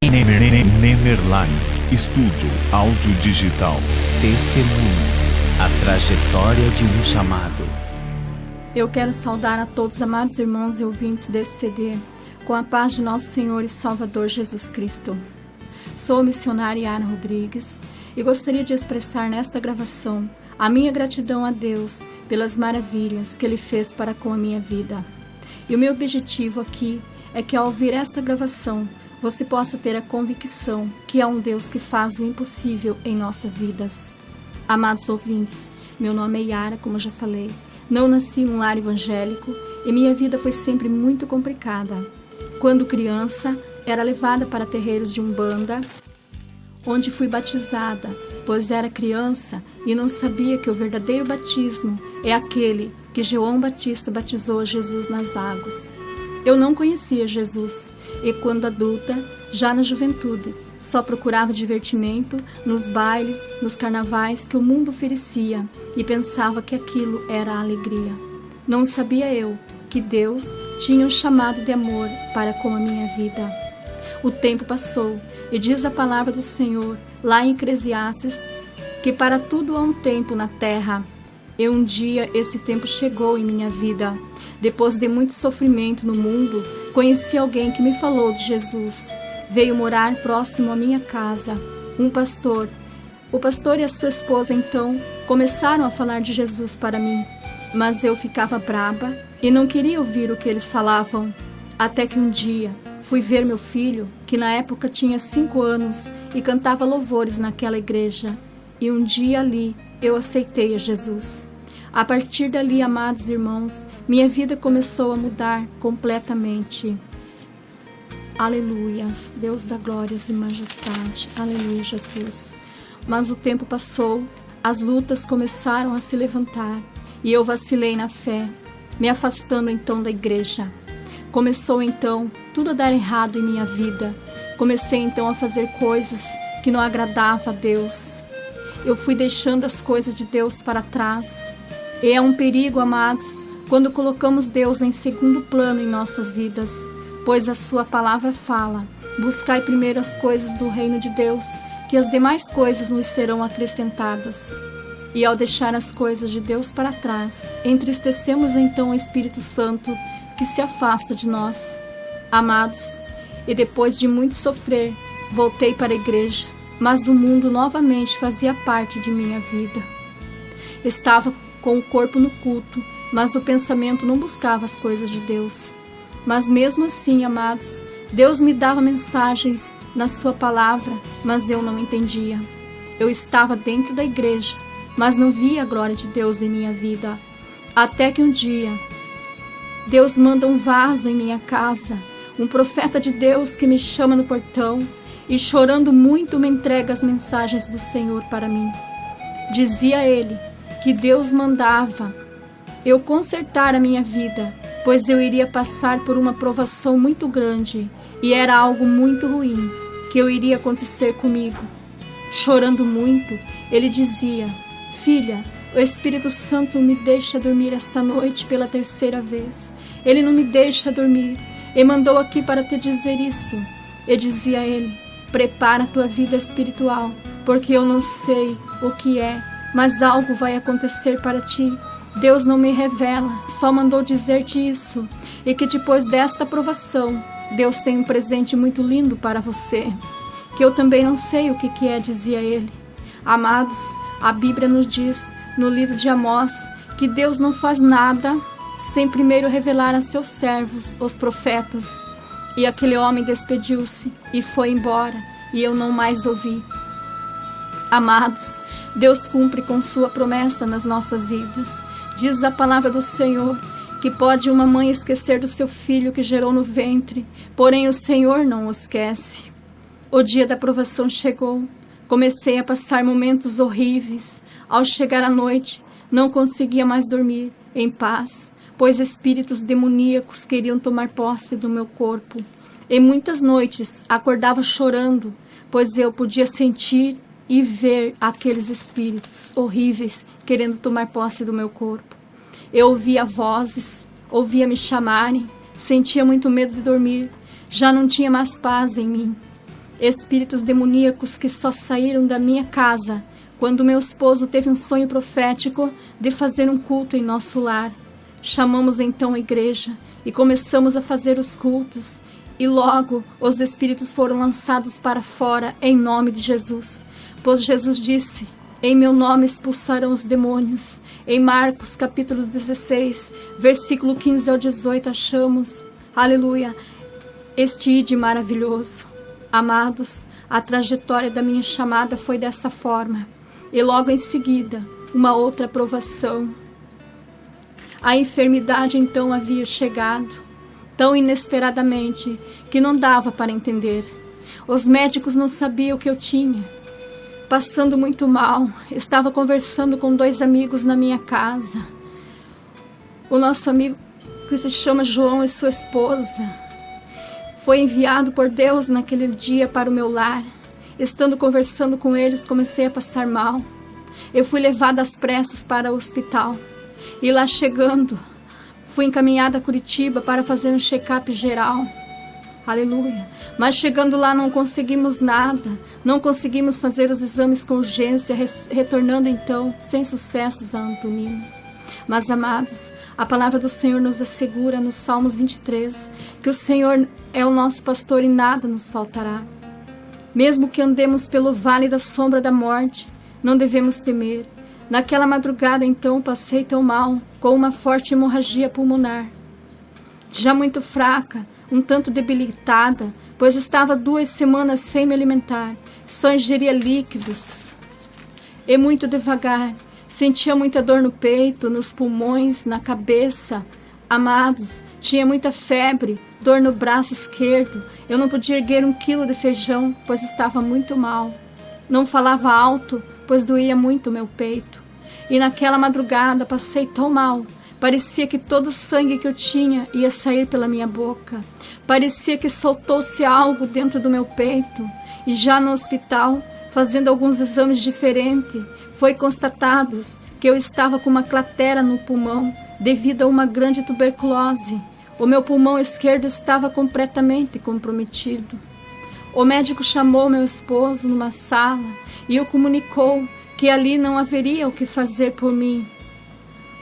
Nemerline, estúdio áudio digital. Testemunho, a trajetória de um chamado. Eu quero saudar a todos, amados irmãos e ouvintes desse CD, com a paz de nosso Senhor e Salvador Jesus Cristo. Sou a missionária Yara Rodrigues e gostaria de expressar nesta gravação a minha gratidão a Deus pelas maravilhas que Ele fez para com a minha vida. E o meu objetivo aqui é que ao ouvir esta gravação, você possa ter a convicção que há um Deus que faz o impossível em nossas vidas. Amados ouvintes, meu nome é Yara, como eu já falei. Não nasci em um lar evangélico e minha vida foi sempre muito complicada. Quando criança, era levada para terreiros de Umbanda, onde fui batizada, pois era criança e não sabia que o verdadeiro batismo é aquele que João Batista batizou Jesus nas águas. Eu não conhecia Jesus e, quando adulta, já na juventude, só procurava divertimento nos bailes, nos carnavais que o mundo oferecia e pensava que aquilo era a alegria. Não sabia eu que Deus tinha um chamado de amor para com a minha vida. O tempo passou e diz a palavra do Senhor, lá em Eclesiastes, que para tudo há um tempo na terra. E um dia esse tempo chegou em minha vida. Depois de muito sofrimento no mundo, conheci alguém que me falou de Jesus. Veio morar próximo à minha casa, um pastor. O pastor e a sua esposa, então, começaram a falar de Jesus para mim. Mas eu ficava braba e não queria ouvir o que eles falavam. Até que um dia, fui ver meu filho, que na época tinha 5 anos e cantava louvores naquela igreja. E um dia ali, eu aceitei a Jesus. A partir dali, amados irmãos, minha vida começou a mudar completamente. Aleluias, Deus dá glórias e majestade. Aleluia, Jesus. Mas o tempo passou, as lutas começaram a se levantar e eu vacilei na fé, me afastando então da igreja. Começou então tudo a dar errado em minha vida. Comecei então a fazer coisas que não agradavam a Deus. Eu fui deixando as coisas de Deus para trás. E é um perigo, amados, quando colocamos Deus em segundo plano em nossas vidas, pois a sua palavra fala: buscai primeiro as coisas do reino de Deus, que as demais coisas nos serão acrescentadas. E ao deixar as coisas de Deus para trás, entristecemos então o Espírito Santo, que se afasta de nós. Amados, e depois de muito sofrer, voltei para a igreja, mas o mundo novamente fazia parte de minha vida. Estava com o corpo no culto, mas o pensamento não buscava as coisas de Deus. Mas mesmo assim, amados, Deus me dava mensagens na sua palavra, mas eu não entendia. Eu estava dentro da igreja, mas não via a glória de Deus em minha vida. Até que um dia, Deus manda um vaso em minha casa, um profeta de Deus que me chama no portão e, chorando muito, me entrega as mensagens do Senhor para mim. Dizia ele que Deus mandava eu consertar a minha vida, pois eu iria passar por uma provação muito grande e era algo muito ruim que iria acontecer comigo. Chorando muito, ele dizia: filha, o Espírito Santo me deixa dormir esta noite pela 3ª vez. Ele não me deixa dormir e mandou aqui para te dizer isso. E dizia ele: prepara a tua vida espiritual, porque eu não sei o que é, mas algo vai acontecer para ti. Deus não me revela, só mandou dizer-te isso, e que depois desta provação, Deus tem um presente muito lindo para você, que eu também não sei o que é, dizia ele. Amados, a Bíblia nos diz, no livro de Amós, que Deus não faz nada sem primeiro revelar a seus servos, os profetas. E aquele homem despediu-se e foi embora, e eu não mais ouvi. Amados, Deus cumpre com sua promessa nas nossas vidas. Diz a palavra do Senhor que pode uma mãe esquecer do seu filho que gerou no ventre, porém o Senhor não o esquece. O dia da provação chegou. Comecei a passar momentos horríveis. Ao chegar à noite, não conseguia mais dormir em paz, pois espíritos demoníacos queriam tomar posse do meu corpo. E muitas noites acordava chorando, pois eu podia sentir e ver aqueles espíritos horríveis querendo tomar posse do meu corpo. Eu ouvia vozes, ouvia me chamarem, sentia muito medo de dormir. Já não tinha mais paz em mim. Espíritos demoníacos que só saíram da minha casa quando meu esposo teve um sonho profético de fazer um culto em nosso lar. Chamamos então a igreja e começamos a fazer os cultos, e logo os espíritos foram lançados para fora em nome de Jesus. Pois Jesus disse: em meu nome expulsarão os demônios. Em Marcos capítulo 16, versículo 15 ao 18, achamos, aleluia, este ide maravilhoso. Amados, a trajetória da minha chamada foi dessa forma. E logo em seguida, uma outra provação. A enfermidade então havia chegado, tão inesperadamente, que não dava para entender. Os médicos não sabiam o que eu tinha. Passando muito mal, estava conversando com 2 amigos na minha casa. O nosso amigo, que se chama João, e sua esposa, foi enviado por Deus naquele dia para o meu lar. Estando conversando com eles, comecei a passar mal. Eu fui levada às pressas para o hospital. E lá chegando, fui encaminhada a Curitiba para fazer um check-up geral. Aleluia. Mas chegando lá não conseguimos nada. Não conseguimos fazer os exames com urgência, retornando então, sem sucessos, a Antonina. Mas, amados, a palavra do Senhor nos assegura no Salmos 23, que o Senhor é o nosso pastor e nada nos faltará. Mesmo que andemos pelo vale da sombra da morte, não devemos temer. Naquela madrugada, então, passei tão mal, com uma forte hemorragia pulmonar. Já muito fraca, um tanto debilitada, pois estava 2 semanas sem me alimentar, só ingeria líquidos. E muito devagar, sentia muita dor no peito, nos pulmões, na cabeça. Amados, tinha muita febre, dor no braço esquerdo. Eu não podia erguer 1 quilo de feijão, pois estava muito mal. Não falava alto, pois doía muito meu peito. E naquela madrugada passei tão mal. Parecia que todo o sangue que eu tinha ia sair pela minha boca. Parecia que soltou-se algo dentro do meu peito. E já no hospital, fazendo alguns exames diferentes, foi constatado que eu estava com uma cratera no pulmão devido a uma grande tuberculose. O meu pulmão esquerdo estava completamente comprometido. O médico chamou meu esposo numa sala e o comunicou que ali não haveria o que fazer por mim.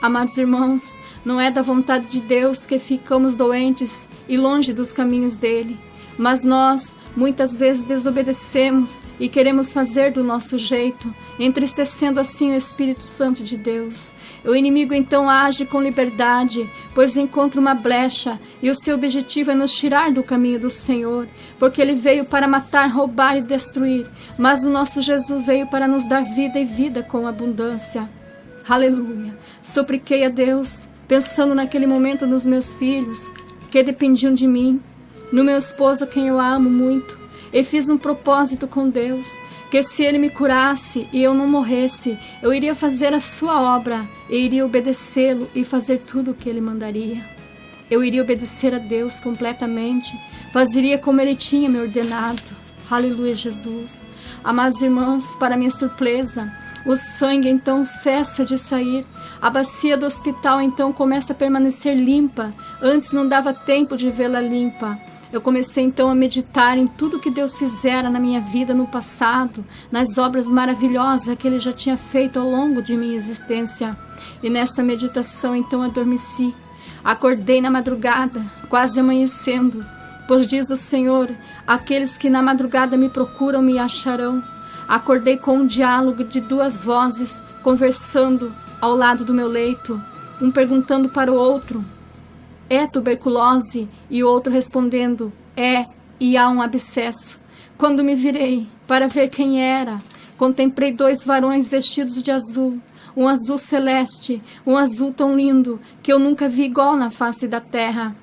Amados irmãos, não é da vontade de Deus que ficamos doentes e longe dos caminhos dele, mas nós muitas vezes desobedecemos e queremos fazer do nosso jeito, entristecendo assim o Espírito Santo de Deus. O inimigo então age com liberdade, pois encontra uma brecha e o seu objetivo é nos tirar do caminho do Senhor, porque ele veio para matar, roubar e destruir, mas o nosso Jesus veio para nos dar vida e vida com abundância. Aleluia! Supliquei a Deus, pensando naquele momento nos meus filhos, que dependiam de mim, no meu esposo, quem eu amo muito, e fiz um propósito com Deus, que se ele me curasse e eu não morresse, eu iria fazer a sua obra, e iria obedecê-lo e fazer tudo o que ele mandaria. Eu iria obedecer a Deus completamente, fazeria como ele tinha me ordenado. Aleluia, Jesus! Amados irmãos, para minha surpresa, o sangue então cessa de sair. A bacia do hospital então começa a permanecer limpa. Antes não dava tempo de vê-la limpa. Eu comecei então a meditar em tudo que Deus fizera na minha vida no passado, nas obras maravilhosas que Ele já tinha feito ao longo de minha existência. E nessa meditação então adormeci. Acordei na madrugada, quase amanhecendo, pois diz o Senhor: aqueles que na madrugada me procuram me acharão. Acordei com um diálogo de 2 vozes conversando ao lado do meu leito, um perguntando para o outro: é tuberculose? E o outro respondendo: é, e há um abscesso. Quando me virei para ver quem era, contemplei 2 varões vestidos de azul, um azul celeste, um azul tão lindo que eu nunca vi igual na face da terra.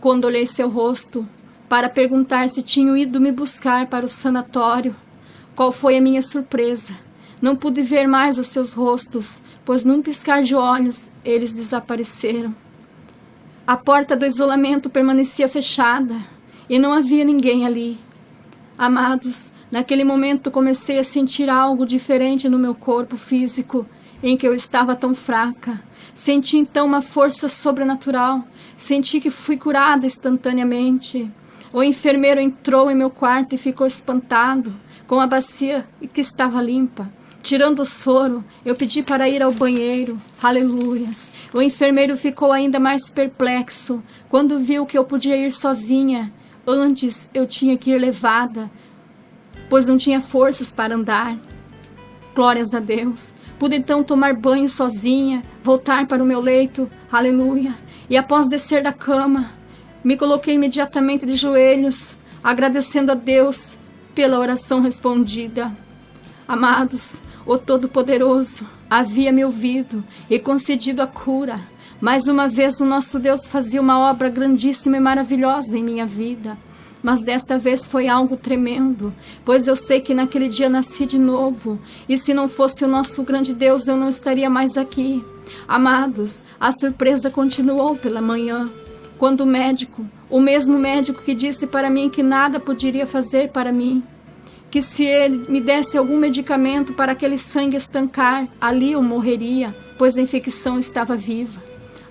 Quando olhei seu rosto para perguntar se tinham ido me buscar para o sanatório, qual foi a minha surpresa? Não pude ver mais os seus rostos, pois num piscar de olhos eles desapareceram. A porta do isolamento permanecia fechada e não havia ninguém ali. Amados, naquele momento comecei a sentir algo diferente no meu corpo físico, em que eu estava tão fraca. Senti então uma força sobrenatural, senti que fui curada instantaneamente. O enfermeiro entrou em meu quarto e ficou espantado com a bacia que estava limpa. Tirando o soro, eu pedi para ir ao banheiro. Aleluias. O enfermeiro ficou ainda mais perplexo quando viu que eu podia ir sozinha. Antes eu tinha que ir levada, pois não tinha forças para andar. Glórias a Deus. Pude então tomar banho sozinha, voltar para o meu leito. Aleluia. E após descer da cama, me coloquei imediatamente de joelhos, agradecendo a Deus pela oração respondida. Amados, o Todo-Poderoso havia me ouvido e concedido a cura. Mais uma vez o nosso Deus fazia uma obra grandíssima e maravilhosa em minha vida. Mas desta vez foi algo tremendo, pois eu sei que naquele dia nasci de novo. E se não fosse o nosso grande Deus, eu não estaria mais aqui. Amados, a surpresa continuou pela manhã, quando o mesmo médico que disse para mim que nada poderia fazer para mim, que se ele me desse algum medicamento para aquele sangue estancar, ali eu morreria, pois a infecção estava viva.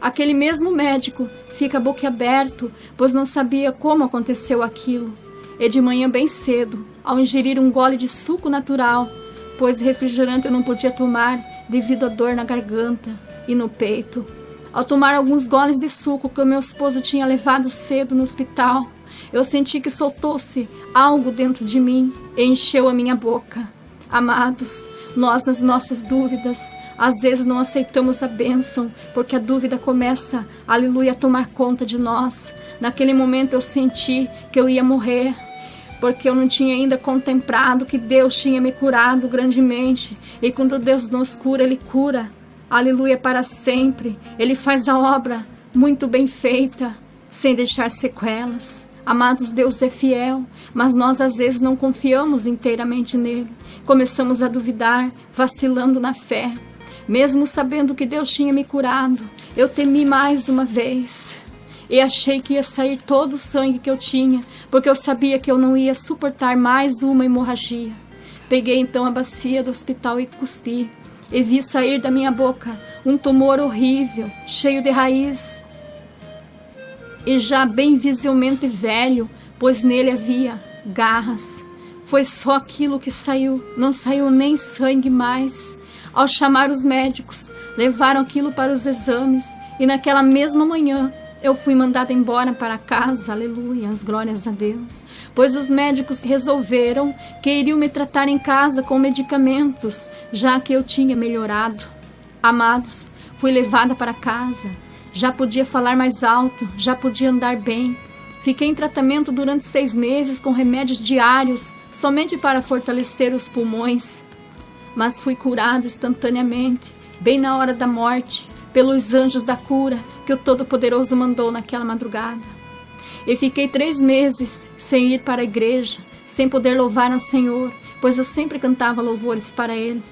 Aquele mesmo médico fica boquiaberto, pois não sabia como aconteceu aquilo. E de manhã bem cedo, ao ingerir um gole de suco natural, pois refrigerante eu não podia tomar devido à dor na garganta e no peito. Ao tomar alguns goles de suco que o meu esposo tinha levado cedo no hospital, eu senti que soltou-se algo dentro de mim e encheu a minha boca. Amados, nós nas nossas dúvidas, às vezes não aceitamos a bênção, porque a dúvida começa, aleluia, a tomar conta de nós. Naquele momento eu senti que eu ia morrer, porque eu não tinha ainda contemplado que Deus tinha me curado grandemente. E quando Deus nos cura, Ele cura, aleluia, para sempre. Ele faz a obra muito bem feita, sem deixar sequelas. Amados, Deus é fiel, mas nós às vezes não confiamos inteiramente nele. Começamos a duvidar, vacilando na fé. Mesmo sabendo que Deus tinha me curado, eu temi mais uma vez. E achei que ia sair todo o sangue que eu tinha, porque eu sabia que eu não ia suportar mais uma hemorragia. Peguei então a bacia do hospital e cuspi. E vi sair da minha boca um tumor horrível, cheio de raiz, e já bem visivelmente velho, pois nele havia garras. Foi só aquilo que saiu, não saiu nem sangue mais. Ao chamar os médicos, levaram aquilo para os exames, e naquela mesma manhã eu fui mandada embora para casa, aleluia, as glórias a Deus, pois os médicos resolveram que iriam me tratar em casa com medicamentos, já que eu tinha melhorado. Amados, fui levada para casa. Já podia falar mais alto, já podia andar bem. Fiquei em tratamento durante 6 meses com remédios diários, somente para fortalecer os pulmões. Mas fui curada instantaneamente, bem na hora da morte, pelos anjos da cura que o Todo-Poderoso mandou naquela madrugada. E fiquei 3 meses sem ir para a igreja, sem poder louvar ao Senhor, pois eu sempre cantava louvores para Ele.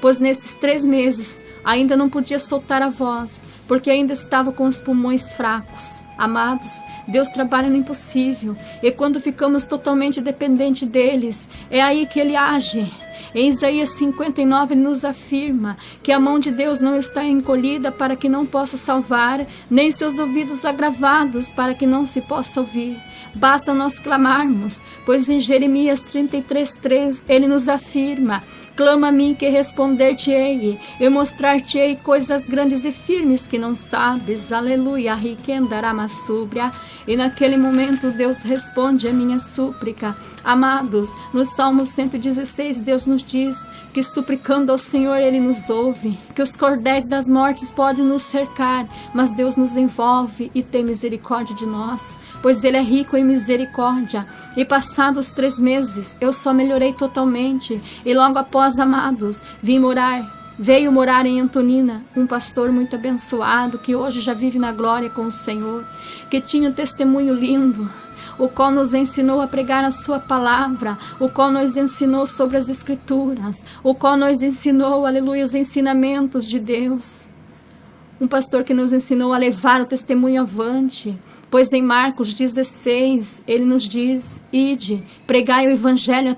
Pois nesses 3 meses ainda não podia soltar a voz, porque ainda estava com os pulmões fracos. Amados, Deus trabalha no impossível, e quando ficamos totalmente dependentes deles, é aí que Ele age. Em Isaías 59 nos afirma que a mão de Deus não está encolhida para que não possa salvar, nem seus ouvidos agravados para que não se possa ouvir. Basta nós clamarmos, pois em Jeremias 33:3 Ele nos afirma: clama a mim que responder-te-ei, e mostrar-te-ei coisas grandes e firmes que não sabes. Aleluia, riquendaramassúbria. E naquele momento Deus responde a minha súplica. Amados, no Salmo 116 Deus nos diz que suplicando ao Senhor Ele nos ouve, que os cordéis das mortes podem nos cercar, mas Deus nos envolve e tem misericórdia de nós, pois Ele é rico em misericórdia. E passados 3 meses eu só melhorei totalmente, e logo após, amados, veio morar em Antonina um pastor muito abençoado, que hoje já vive na glória com o Senhor, que tinha um testemunho lindo, o qual nos ensinou a pregar a sua palavra, o qual nos ensinou sobre as escrituras, o qual nos ensinou, aleluia, os ensinamentos de Deus. Um pastor que nos ensinou a levar o testemunho avante, pois em Marcos 16, ele nos diz: ide, pregai o evangelho a